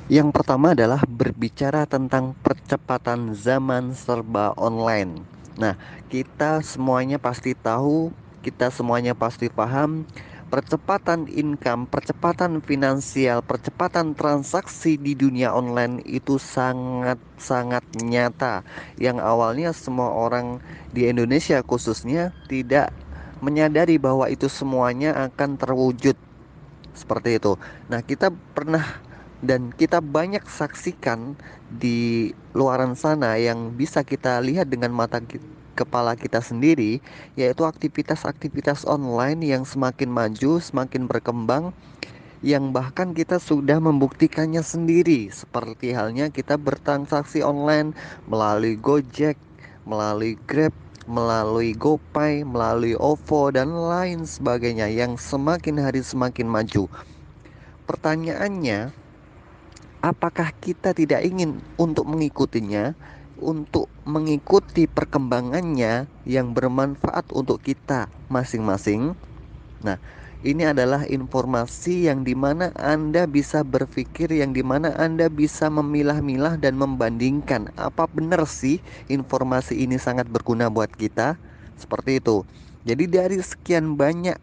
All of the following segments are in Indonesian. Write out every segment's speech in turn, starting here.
Yang pertama adalah berbicara tentang percepatan zaman serba online. Nah, kita semuanya pasti tahu, kita semuanya pasti paham, percepatan income, percepatan finansial, percepatan transaksi di dunia online itu sangat-sangat nyata. Yang awalnya semua orang di Indonesia khususnya tidak menyadari bahwa itu semuanya akan terwujud seperti itu. Nah, kita pernah dan kita banyak saksikan di luaran sana yang bisa kita lihat dengan kepala kita sendiri, yaitu aktivitas-aktivitas online yang semakin maju, semakin berkembang, yang bahkan kita sudah membuktikannya sendiri, seperti halnya kita bertransaksi online melalui Gojek, melalui Grab, melalui GoPay, melalui OVO, dan lain sebagainya yang semakin hari semakin maju. Pertanyaannya, apakah kita tidak ingin untuk mengikutinya, untuk mengikuti perkembangannya yang bermanfaat untuk kita masing-masing? Nah, ini adalah informasi yang dimana Anda bisa berpikir, yang dimana Anda bisa memilah-milah dan membandingkan apa benar sih informasi ini sangat berguna buat kita. Seperti itu. Jadi dari sekian banyak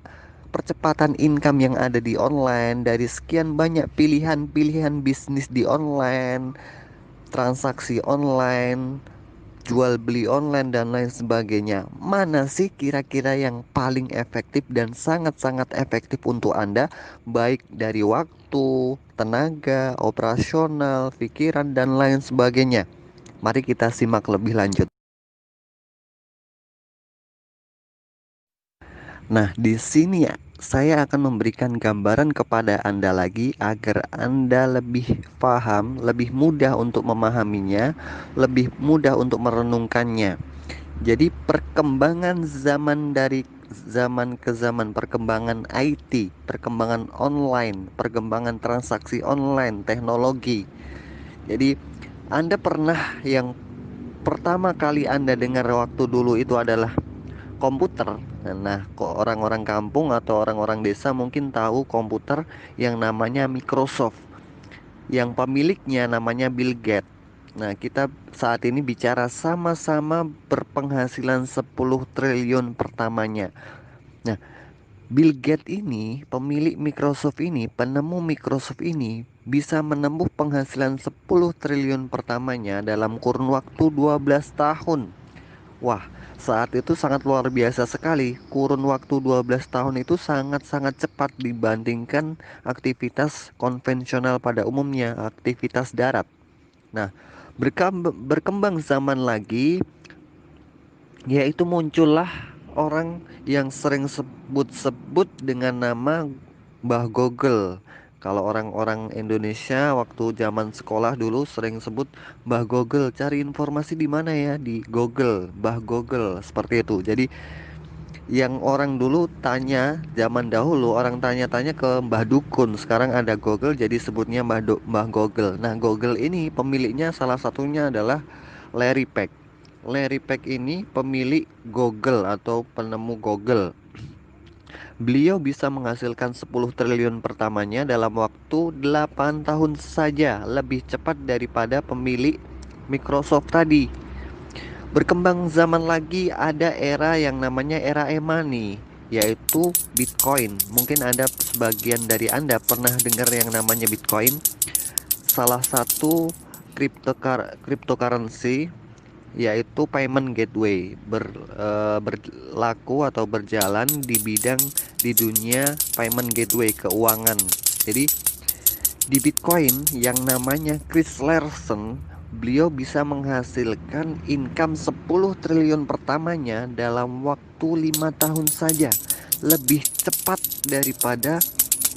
percepatan income yang ada di online, dari sekian banyak pilihan-pilihan bisnis di online, transaksi online, jual beli online dan lain sebagainya. Mana sih kira-kira yang paling efektif dan sangat-sangat efektif untuk Anda, baik dari waktu, tenaga, operasional, pikiran dan lain sebagainya? Mari kita simak lebih lanjut. Nah, di sini ya, saya akan memberikan gambaran kepada Anda lagi agar Anda lebih paham, lebih mudah untuk memahaminya, lebih mudah untuk merenungkannya. Jadi perkembangan zaman dari zaman ke zaman, perkembangan IT, perkembangan online, perkembangan transaksi online, teknologi. Jadi Anda pernah yang pertama kali Anda dengar waktu dulu itu adalah komputer. Nah, kok orang-orang kampung atau orang-orang desa mungkin tahu komputer yang namanya Microsoft, yang pemiliknya namanya Bill Gates. Nah, kita saat ini bicara sama-sama berpenghasilan 10 triliun pertamanya. Nah, Bill Gates ini, pemilik Microsoft ini, penemu Microsoft ini bisa menembus penghasilan 10 triliun pertamanya dalam kurun waktu 12 tahun. Wah, saat itu sangat luar biasa sekali. Kurun waktu 12 tahun itu sangat-sangat cepat dibandingkan aktivitas konvensional pada umumnya, aktivitas darat. Nah, berkembang zaman lagi, yaitu muncullah orang yang sering sebut-sebut dengan nama Mbah Google. Kalau orang-orang Indonesia waktu zaman sekolah dulu sering sebut Mbah Google, cari informasi di mana ya? Di Google, Mbah Google, seperti itu. Jadi yang orang dulu tanya, zaman dahulu orang tanya-tanya ke Mbah Dukun, sekarang ada Google jadi sebutnya Mbah Google. Nah, Google ini pemiliknya salah satunya adalah Larry Page. Larry Page ini pemilik Google atau penemu Google. Beliau bisa menghasilkan 10 triliun pertamanya dalam waktu 8 tahun saja, lebih cepat daripada pemilik Microsoft tadi. Berkembang zaman lagi ada era yang namanya era e-money, yaitu Bitcoin. Mungkin Anda, sebagian dari Anda pernah dengar yang namanya Bitcoin, salah satu cryptocurrency, yaitu payment gateway, berlaku atau berjalan di bidang di dunia payment gateway keuangan. Jadi di Bitcoin yang namanya Chris Larsen, beliau bisa menghasilkan income 10 triliun pertamanya dalam waktu 5 tahun saja, lebih cepat daripada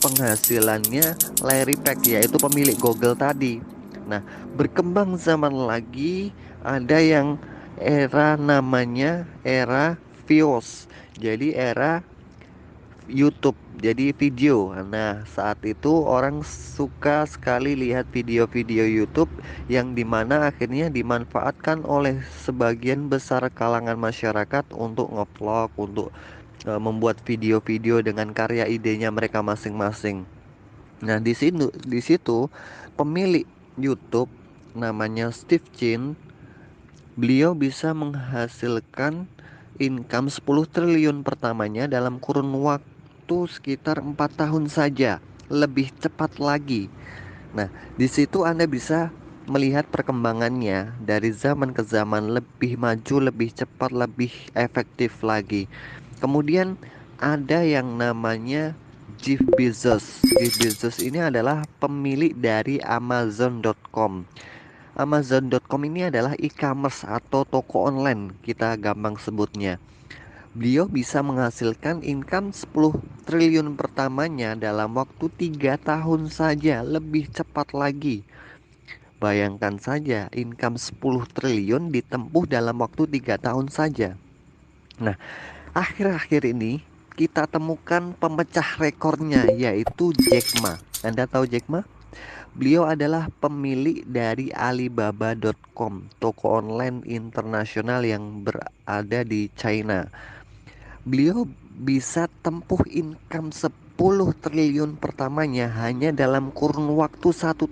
penghasilannya Larry Page, yaitu pemilik Google tadi. Nah, berkembang zaman lagi ada yang era namanya era Vios. Jadi era YouTube, jadi video. Nah, saat itu orang suka sekali lihat video-video YouTube yang dimana akhirnya dimanfaatkan oleh sebagian besar kalangan masyarakat untuk ngevlog, untuk membuat video-video dengan karya idenya mereka masing-masing. Nah, di situ pemilik YouTube namanya Steve Chin. Beliau bisa menghasilkan income 10 triliun pertamanya dalam kurun waktu sekitar 4 tahun saja, lebih cepat lagi. Nah, di situ Anda bisa melihat perkembangannya dari zaman ke zaman, lebih maju, lebih cepat, lebih efektif lagi. Kemudian ada yang namanya Jeff Bezos. Jeff Bezos ini adalah pemilik dari Amazon.com. Amazon.com ini adalah e-commerce atau toko online, kita gampang sebutnya. Beliau bisa menghasilkan income 10 triliun pertamanya dalam waktu 3 tahun saja, lebih cepat lagi. Bayangkan saja, income 10 triliun ditempuh dalam waktu 3 tahun saja. Nah, akhir-akhir ini kita temukan pemecah rekornya, yaitu Jack Ma. Anda tahu Jack Ma? Beliau adalah pemilik dari Alibaba.com, toko online internasional yang berada di China. Beliau bisa tempuh income 10 triliun pertamanya hanya dalam kurun waktu 1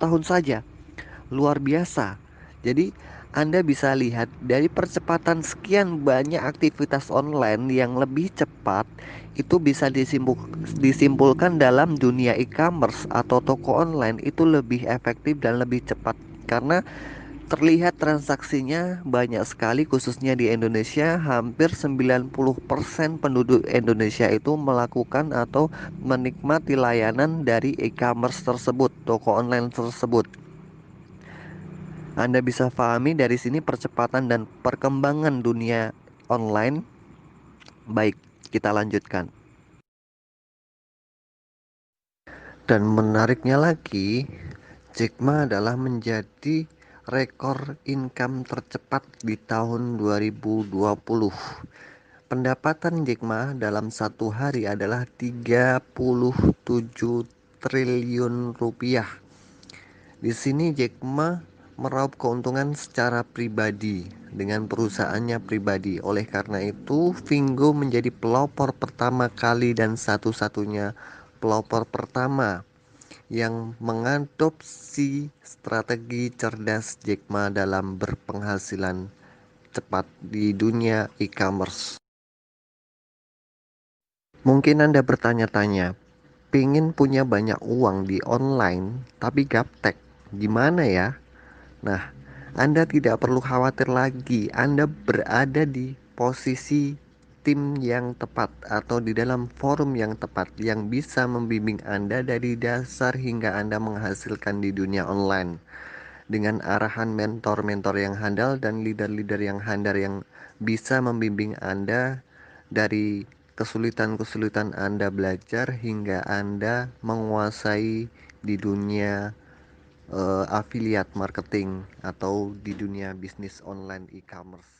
tahun saja. Luar biasa. Jadi Anda bisa lihat dari percepatan sekian banyak aktivitas online yang lebih cepat itu bisa disimpulkan dalam dunia e-commerce atau toko online itu lebih efektif dan lebih cepat karena terlihat transaksinya banyak sekali, khususnya di Indonesia. Hampir 90% penduduk Indonesia itu melakukan atau menikmati layanan dari e-commerce tersebut, toko online tersebut. Anda bisa pahami dari sini percepatan dan perkembangan dunia online. Baik, kita lanjutkan. Dan menariknya lagi, Jack Ma adalah menjadi rekor income tercepat di tahun 2020. Pendapatan Jack Ma dalam satu hari adalah 37 triliun rupiah. Di sini Jack Ma meraup keuntungan secara pribadi dengan perusahaannya pribadi. Oleh karena itu, Vingo menjadi pelopor pertama kali dan satu-satunya pelopor pertama yang mengadopsi strategi cerdas Jack Ma dalam berpenghasilan cepat di dunia e-commerce. Mungkin Anda bertanya-tanya, pengen punya banyak uang di online tapi gaptek, gimana ya? Nah, Anda tidak perlu khawatir lagi. Anda berada di posisi tim yang tepat atau di dalam forum yang tepat yang bisa membimbing Anda dari dasar hingga Anda menghasilkan di dunia online. Dengan arahan mentor-mentor yang handal dan leader-leader yang handal yang bisa membimbing Anda dari kesulitan-kesulitan Anda belajar hingga Anda menguasai di dunia affiliate marketing atau di dunia bisnis online e-commerce.